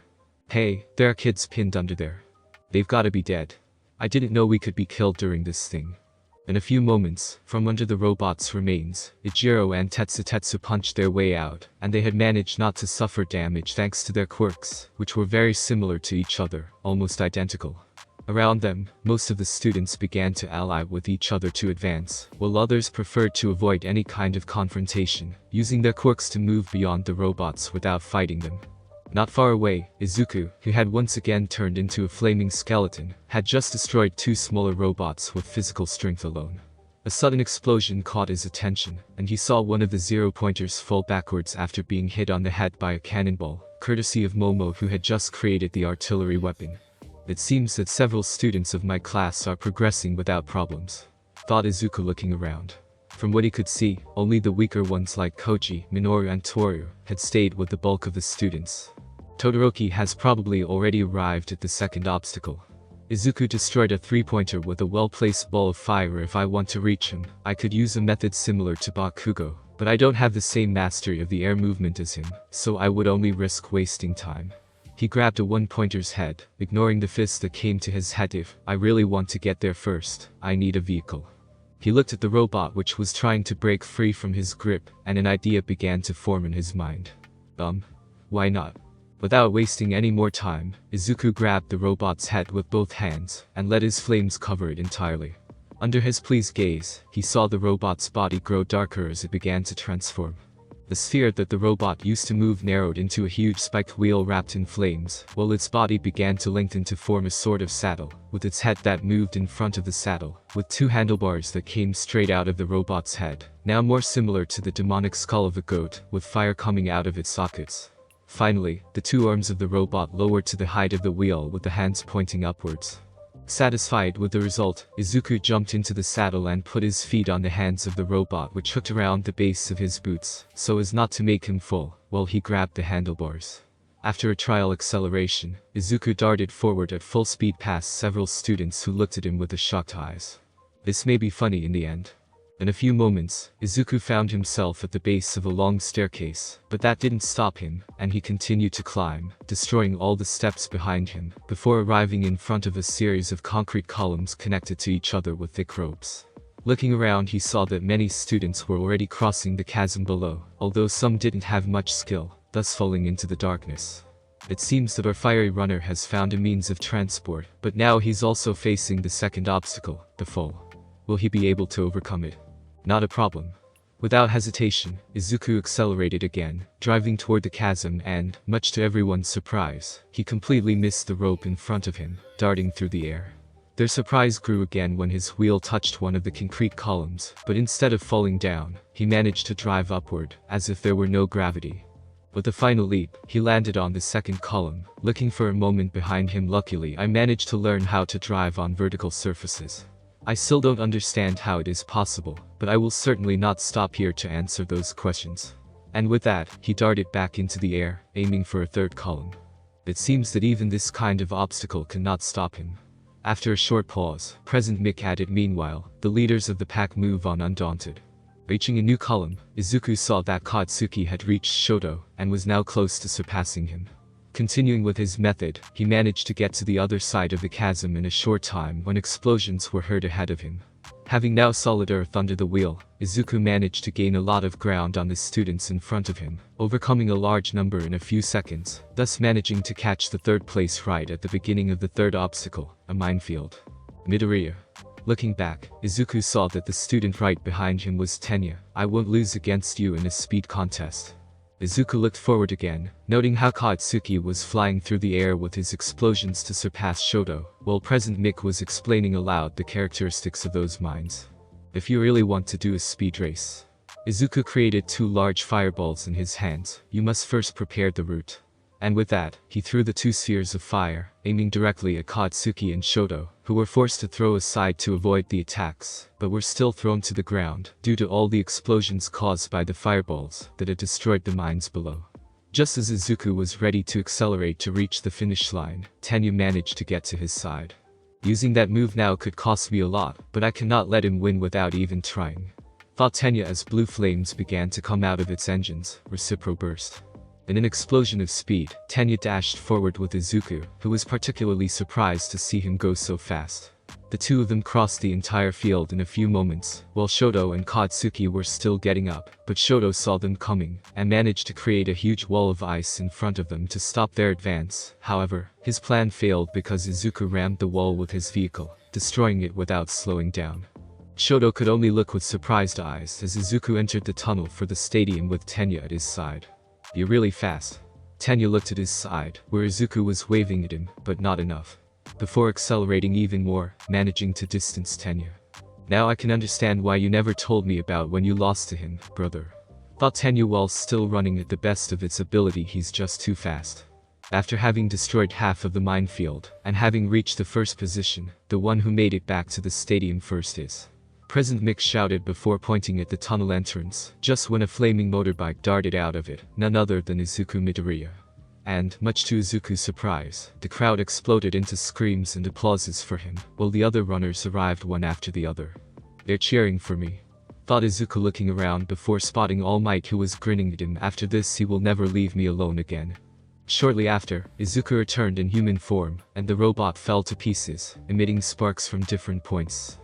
Hey, there are kids pinned under there. They've gotta be dead. I didn't know we could be killed during this thing." In a few moments, from under the robot's remains, Ichiro and Tetsu punched their way out, and they had managed not to suffer damage thanks to their quirks, which were very similar to each other, almost identical. Around them, most of the students began to ally with each other to advance, while others preferred to avoid any kind of confrontation, using their quirks to move beyond the robots without fighting them. Not far away, Izuku, who had once again turned into a flaming skeleton, had just destroyed two smaller robots with physical strength alone. A sudden explosion caught his attention, and he saw one of the zero-pointers fall backwards after being hit on the head by a cannonball, courtesy of Momo, who had just created the artillery weapon. "It seems that several students of my class are progressing without problems," thought Izuku, looking around. From what he could see, only the weaker ones like Koji, Minoru and Toru had stayed with the bulk of the students. Todoroki has probably already arrived at the second obstacle. Izuku destroyed a three-pointer with a well-placed ball of fire. "If I want to reach him, I could use a method similar to Bakugo, but I don't have the same mastery of the air movement as him, so I would only risk wasting time." He grabbed a one-pointer's head, ignoring the fist that came to his head. "If I really want to get there first, I need a vehicle." He looked at the robot which was trying to break free from his grip, and an idea began to form in his mind. Why not? Without wasting any more time, Izuku grabbed the robot's head with both hands, and let his flames cover it entirely. Under his pleased gaze, he saw the robot's body grow darker as it began to transform. The sphere that the robot used to move narrowed into a huge spiked wheel wrapped in flames, while its body began to lengthen to form a sort of saddle, with its head that moved in front of the saddle, with two handlebars that came straight out of the robot's head, now more similar to the demonic skull of a goat, with fire coming out of its sockets. Finally, the two arms of the robot lowered to the height of the wheel with the hands pointing upwards. Satisfied with the result, Izuku jumped into the saddle and put his feet on the hands of the robot, which hooked around the base of his boots, so as not to make him fall, while he grabbed the handlebars. After a trial acceleration, Izuku darted forward at full speed past several students who looked at him with shocked eyes. This may be funny in the end. In a few moments, Izuku found himself at the base of a long staircase, but that didn't stop him, and he continued to climb, destroying all the steps behind him, before arriving in front of a series of concrete columns connected to each other with thick ropes. Looking around, he saw that many students were already crossing the chasm below, although some didn't have much skill, thus falling into the darkness. It seems that our fiery runner has found a means of transport, but now he's also facing the second obstacle, the fall. Will he be able to overcome it? Not a problem. Without hesitation, Izuku accelerated again, driving toward the chasm and, much to everyone's surprise, he completely missed the rope in front of him, darting through the air. Their surprise grew again when his wheel touched one of the concrete columns, but instead of falling down, he managed to drive upward, as if there were no gravity. With a final leap, he landed on the second column, looking for a moment behind him. "Luckily, I managed to learn how to drive on vertical surfaces. I still don't understand how it is possible, but I will certainly not stop here to answer those questions." And with that, he darted back into the air, aiming for a third column. It seems that even this kind of obstacle cannot stop him. After a short pause, President Mick added, "Meanwhile, the leaders of the pack move on undaunted." Reaching a new column, Izuku saw that Katsuki had reached Shoto, and was now close to surpassing him. Continuing with his method, he managed to get to the other side of the chasm in a short time when explosions were heard ahead of him. Having now solid earth under the wheel, Izuku managed to gain a lot of ground on the students in front of him, overcoming a large number in a few seconds, thus managing to catch the third place right at the beginning of the third obstacle, a minefield. Midoriya. Looking back, Izuku saw that the student right behind him was Tenya. I won't lose against you in a speed contest. Izuku looked forward again, noting how Katsuki was flying through the air with his explosions to surpass Shoto, while Present Mick was explaining aloud the characteristics of those mines. If you really want to do a speed race, Izuku created 2 large fireballs in his hands. You must first prepare the route. And with that, he threw the 2 spheres of fire, aiming directly at Katsuki and Shoto, who were forced to throw aside to avoid the attacks, but were still thrown to the ground due to all the explosions caused by the fireballs that had destroyed the mines below. Just as Izuku was ready to accelerate to reach the finish line, Tenya managed to get to his side. Using that move now could cost me a lot, but I cannot let him win without even trying, thought Tenya as blue flames began to come out of its engines. Recipro burst. In an explosion of speed, Tenya dashed forward with Izuku, who was particularly surprised to see him go so fast. The 2 of them crossed the entire field in a few moments, while Shoto and Katsuki were still getting up, but Shoto saw them coming, and managed to create a huge wall of ice in front of them to stop their advance. However, his plan failed because Izuku rammed the wall with his vehicle, destroying it without slowing down. Shoto could only look with surprised eyes as Izuku entered the tunnel for the stadium with Tenya at his side. You're really fast. Tenya looked at his side, where Izuku was waving at him, but not enough. Before accelerating even more, managing to distance Tenya. Now I can understand why you never told me about when you lost to him, brother. Thought Tenya while still running at the best of its ability. He's just too fast. After having destroyed half of the minefield, and having reached the first position, the one who made it back to the stadium first is Present Mick shouted before pointing at the tunnel entrance, just when a flaming motorbike darted out of it, none other than Izuku Midoriya. And, much to Izuku's surprise, the crowd exploded into screams and applauses for him, while the other runners arrived one after the other. They're cheering for me, thought Izuku looking around before spotting All Might, who was grinning at him. After this he will never leave me alone again. Shortly after, Izuku returned in human form, and the robot fell to pieces, emitting sparks from different points.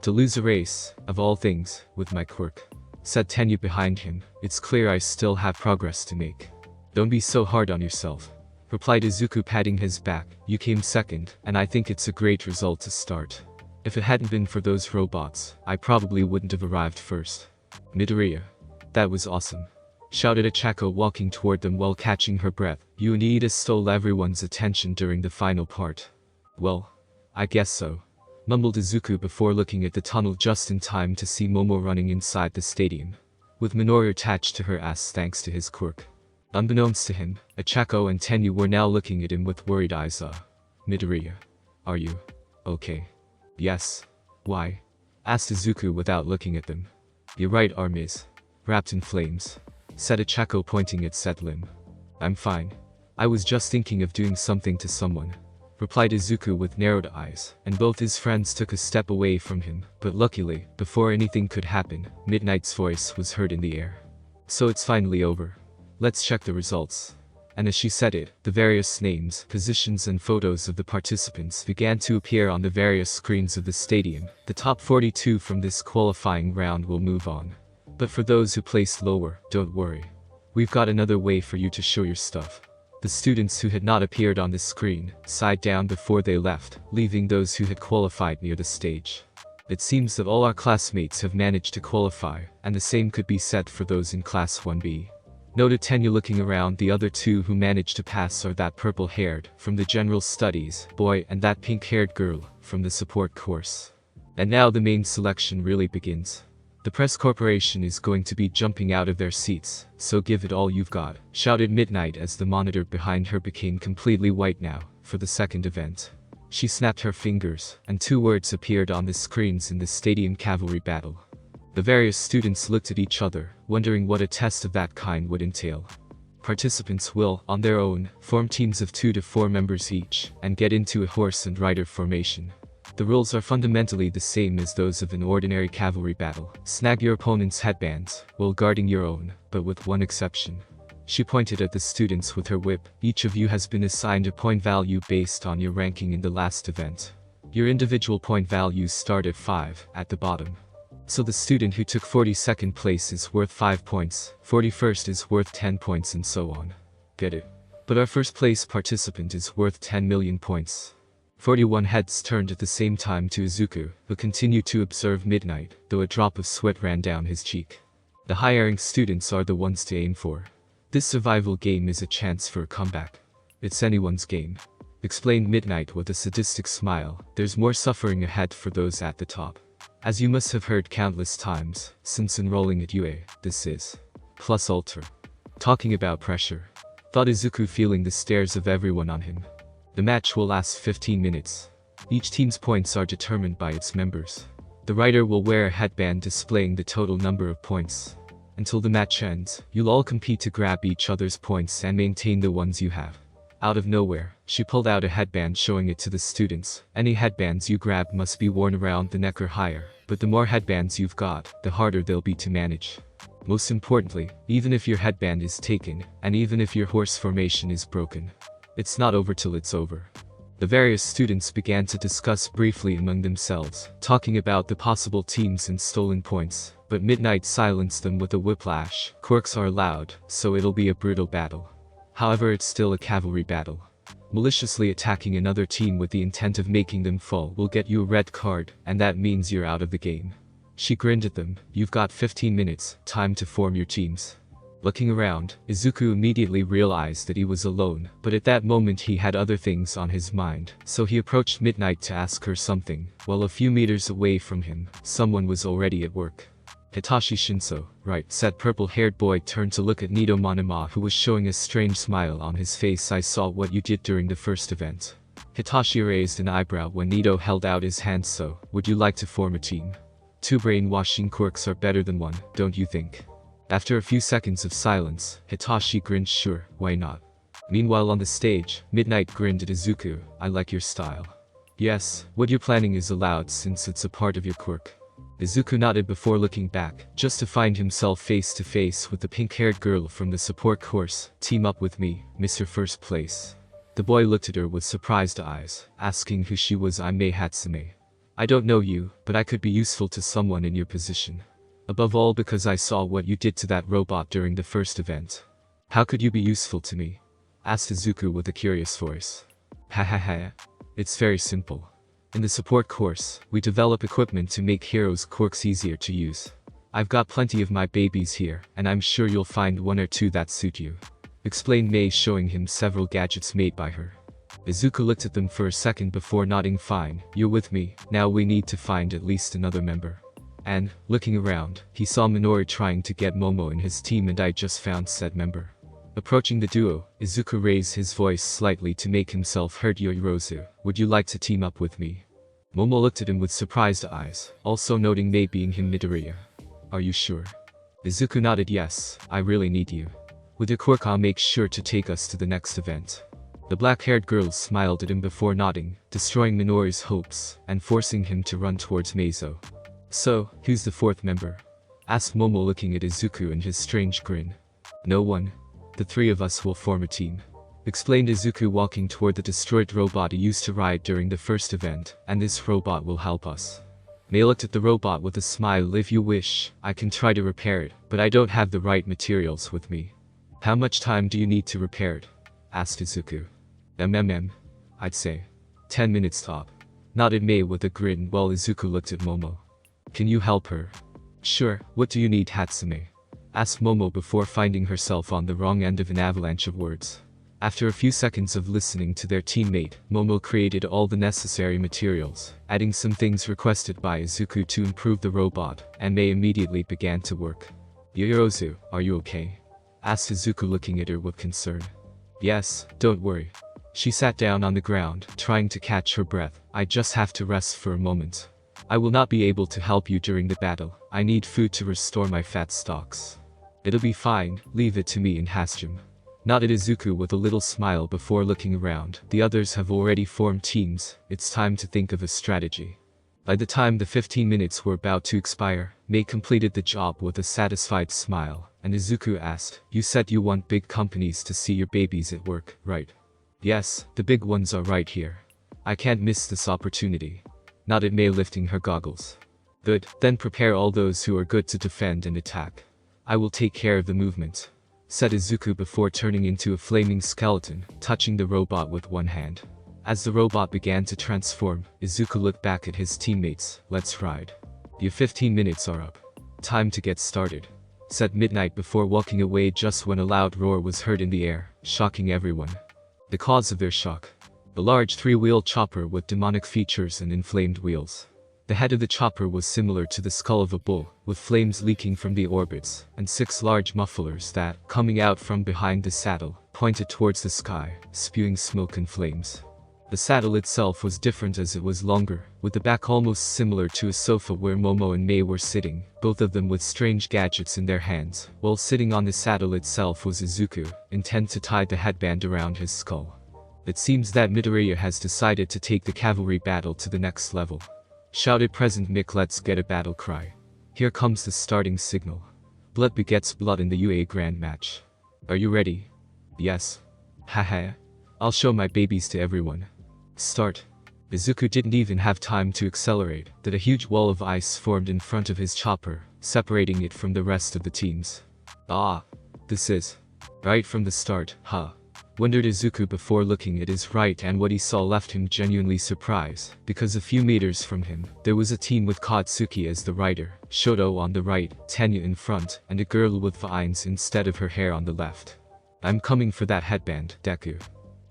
To lose a race, of all things, with my quirk, said Tenya behind him. It's clear I still have progress to make. Don't be so hard on yourself, replied Izuku, patting his back. You came second, and I think it's a great result to start. If it hadn't been for those robots, I probably wouldn't have arrived first. Midoriya. That was awesome, shouted Achako walking toward them while catching her breath. You and Iida stole everyone's attention during the final part. Well, I guess so, mumbled Izuku before looking at the tunnel just in time to see Momo running inside the stadium, with Minoru attached to her ass thanks to his quirk. Unbeknownst to him, Achako and Tenya were now looking at him with worried eyes. Midoriya. Are you okay? Yes. Why? Asked Izuku without looking at them. You're right, arm is wrapped in flames, said Achako pointing at said limb. I'm fine. I was just thinking of doing something to someone, replied Izuku with narrowed eyes, and both his friends took a step away from him, but luckily, before anything could happen, Midnight's voice was heard in the air. So it's finally over. Let's check the results. And as she said it, the various names, positions and photos of the participants began to appear on the various screens of the stadium. The top 42 from this qualifying round will move on. But for those who placed lower, don't worry. We've got another way for you to show your stuff. The students who had not appeared on the screen sighed down before they left, leaving those who had qualified near the stage. It seems that all our classmates have managed to qualify, and the same could be said for those in Class 1B. Noted Tenya looking around. The other 2 who managed to pass are that purple-haired, from the general studies, boy, and that pink-haired girl, from the support course. And now the main selection really begins. The press corporation is going to be jumping out of their seats, so give it all you've got, shouted Midnight as the monitor behind her became completely white now, for the second event. She snapped her fingers, and 2 words appeared on the screens in the stadium: cavalry battle. The various students looked at each other, wondering what a test of that kind would entail. Participants will, on their own, form teams of 2 to 4 members each, and get into a horse and rider formation. The rules are fundamentally the same as those of an ordinary cavalry battle. Snag your opponent's headbands, while guarding your own, but with one exception. She pointed at the students with her whip. Each of you has been assigned a point value based on your ranking in the last event. Your individual point values start at 5, at the bottom. So the student who took 42nd place is worth 5 points, 41st is worth 10 points, and so on. Get it? But our first place participant is worth 10 million points. 41 heads turned at the same time to Izuku, who continued to observe Midnight, though a drop of sweat ran down his cheek. The high-ranking students are the ones to aim for. This survival game is a chance for a comeback. It's anyone's game. Explained Midnight with a sadistic smile. There's more suffering ahead for those at the top. As you must have heard countless times, since enrolling at UA, this is plus ultra. Talking about pressure. Thought Izuku, feeling the stares of everyone on him. The match will last 15 minutes. Each team's points are determined by its members. The rider will wear a headband displaying the total number of points. Until the match ends, you'll all compete to grab each other's points and maintain the ones you have. Out of nowhere, she pulled out a headband showing it to the students. Any headbands you grab must be worn around the neck or higher, but the more headbands you've got, the harder they'll be to manage. Most importantly, even if your headband is taken, and even if your horse formation is broken, it's not over till it's over. The various students began to discuss briefly among themselves, talking about the possible teams and stolen points, but Midnight silenced them with a whiplash. Quirks are allowed, so it'll be a brutal battle. However, it's still a cavalry battle. Maliciously attacking another team with the intent of making them fall will get you a red card, and that means you're out of the game. She grinned at them. You've got 15 minutes, time to form your teams. Looking around, Izuku immediately realized that he was alone, but at that moment he had other things on his mind, so he approached Midnight to ask her something. While a few meters away from him, someone was already at work. Hitachi Shinso, right, said purple-haired boy turned to look at Nido Monoma, who was showing a strange smile on his face. I saw what you did during the first event. Hitachi raised an eyebrow when Nido held out his hand. So, would you like to form a team? 2 brainwashing quirks are better than 1, don't you think? After a few seconds of silence, Hitachi grinned. Sure, why not? Meanwhile on the stage, Midnight grinned at Izuku. I like your style. Yes, what you're planning is allowed since it's a part of your quirk. Izuku nodded before looking back, just to find himself face to face with the pink-haired girl from the support course. Team up with me, Mr. First Place. The boy looked at her with surprised eyes, asking who she was. I'm Mei Hatsume. I don't know you, but I could be useful to someone in your position. Above all because I saw what you did to that robot during the first event. How could you be useful to me? Asked Izuku with a curious voice. Ha ha ha. It's very simple. In the support course, we develop equipment to make heroes' quirks easier to use. I've got plenty of my babies here, and I'm sure you'll find 1 or 2 that suit you. Explained Mei, showing him several gadgets made by her. Izuku looked at them for a second before nodding. Fine, you're with me, now we need to find at least another member. And, looking around, he saw Minori trying to get Momo in his team, and I just found said member. Approaching the duo, Izuku raised his voice slightly to make himself heard. Yoirozu, would you like to team up with me? Momo looked at him with surprised eyes, also noting Mei being him Midoriya. Are you sure? Izuku nodded. Yes, I really need you. With your quirk I'll make sure to take us to the next event. The black-haired girl smiled at him before nodding, destroying Minori's hopes, and forcing him to run towards Meizo. So, who's the 4th member? Asked Momo, looking at Izuku and his strange grin. No one. The 3 of us will form a team. Explained Izuku, walking toward the destroyed robot he used to ride during the first event, and this robot will help us. Mei looked at the robot with a smile. If you wish, I can try to repair it, but I don't have the right materials with me. How much time do you need to repair it? Asked Izuku. I'd say 10 minutes top. Nodded Mei with a grin while Izuku looked at Momo. Can you help her? Sure, what do you need, Hatsume? Asked Momo before finding herself on the wrong end of an avalanche of words. After a few seconds of listening to their teammate, Momo created all the necessary materials, adding some things requested by Izuku to improve the robot, and Mei immediately began to work. Yoirozu, are you okay? Asked Izuku, looking at her with concern. Yes, don't worry. She sat down on the ground, trying to catch her breath. I just have to rest for a moment. I will not be able to help you during the battle. I need food to restore my fat stocks. It'll be fine, leave it to me and Hasjim. Nodded Izuku with a little smile before looking around. The others have already formed teams, it's time to think of a strategy. By the time the 15 minutes were about to expire, Mei completed the job with a satisfied smile, and Izuku asked, you said you want big companies to see your babies at work, right? Yes, the big ones are right here. I can't miss this opportunity. Nodded Mei, lifting her goggles. Good, then prepare all those who are good to defend and attack. I will take care of the movement, said Izuku before turning into a flaming skeleton, touching the robot with one hand. As the robot began to transform, Izuku looked back at his teammates. "Let's ride. Your 15 minutes are up. Time to get started," said Midnight before walking away just when a loud roar was heard in the air, shocking everyone. The cause of their shock: a large 3-wheel chopper with demonic features and inflamed wheels. The head of the chopper was similar to the skull of a bull, with flames leaking from the orbits, and 6 large mufflers that, coming out from behind the saddle, pointed towards the sky, spewing smoke and flames. The saddle itself was different as it was longer, with the back almost similar to a sofa where Momo and Mei were sitting, both of them with strange gadgets in their hands, while sitting on the saddle itself was Izuku, intent to tie the headband around his skull. It seems that Midoriya has decided to take the cavalry battle to the next level. Shouted Present Mick, "Let's get a battle cry. Here comes the starting signal. Blood begets blood in the UA Grand Match. Are you ready?" "Yes." "Haha. I'll show my babies to everyone. Start." Izuku didn't even have time to accelerate, that a huge wall of ice formed in front of his chopper, separating it from the rest of the teams. "Ah. This is right from the start, huh?" wondered Izuku before looking at his right, and what he saw left him genuinely surprised, because a few meters from him, there was a team with Katsuki as the rider, Shoto on the right, Tenya in front, and a girl with vines instead of her hair on the left. "I'm coming for that headband, Deku.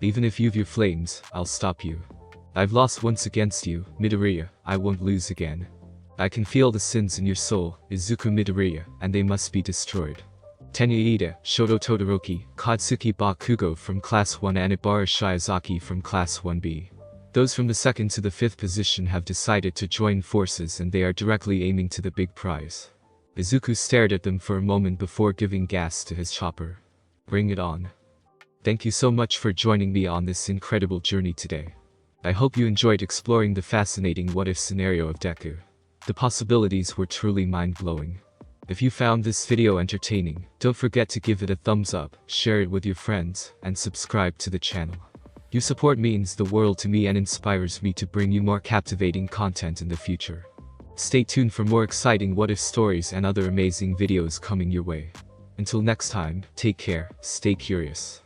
Even if you've your flames, I'll stop you. I've lost once against you, Midoriya, I won't lose again. I can feel the sins in your soul, Izuku Midoriya, and they must be destroyed." Tenya Ida, Shoto Todoroki, Katsuki Bakugo from Class 1 and Ibara Shiozaki from Class 1B. Those from the 2nd to the 5th position have decided to join forces, and they are directly aiming to the big prize. Izuku stared at them for a moment before giving gas to his chopper. "Bring it on." Thank you so much for joining me on this incredible journey today. I hope you enjoyed exploring the fascinating what-if scenario of Deku. The possibilities were truly mind-blowing. If you found this video entertaining, don't forget to give it a thumbs up, share it with your friends, and subscribe to the channel. Your support means the world to me and inspires me to bring you more captivating content in the future. Stay tuned for more exciting what-if stories and other amazing videos coming your way. Until next time, take care, stay curious.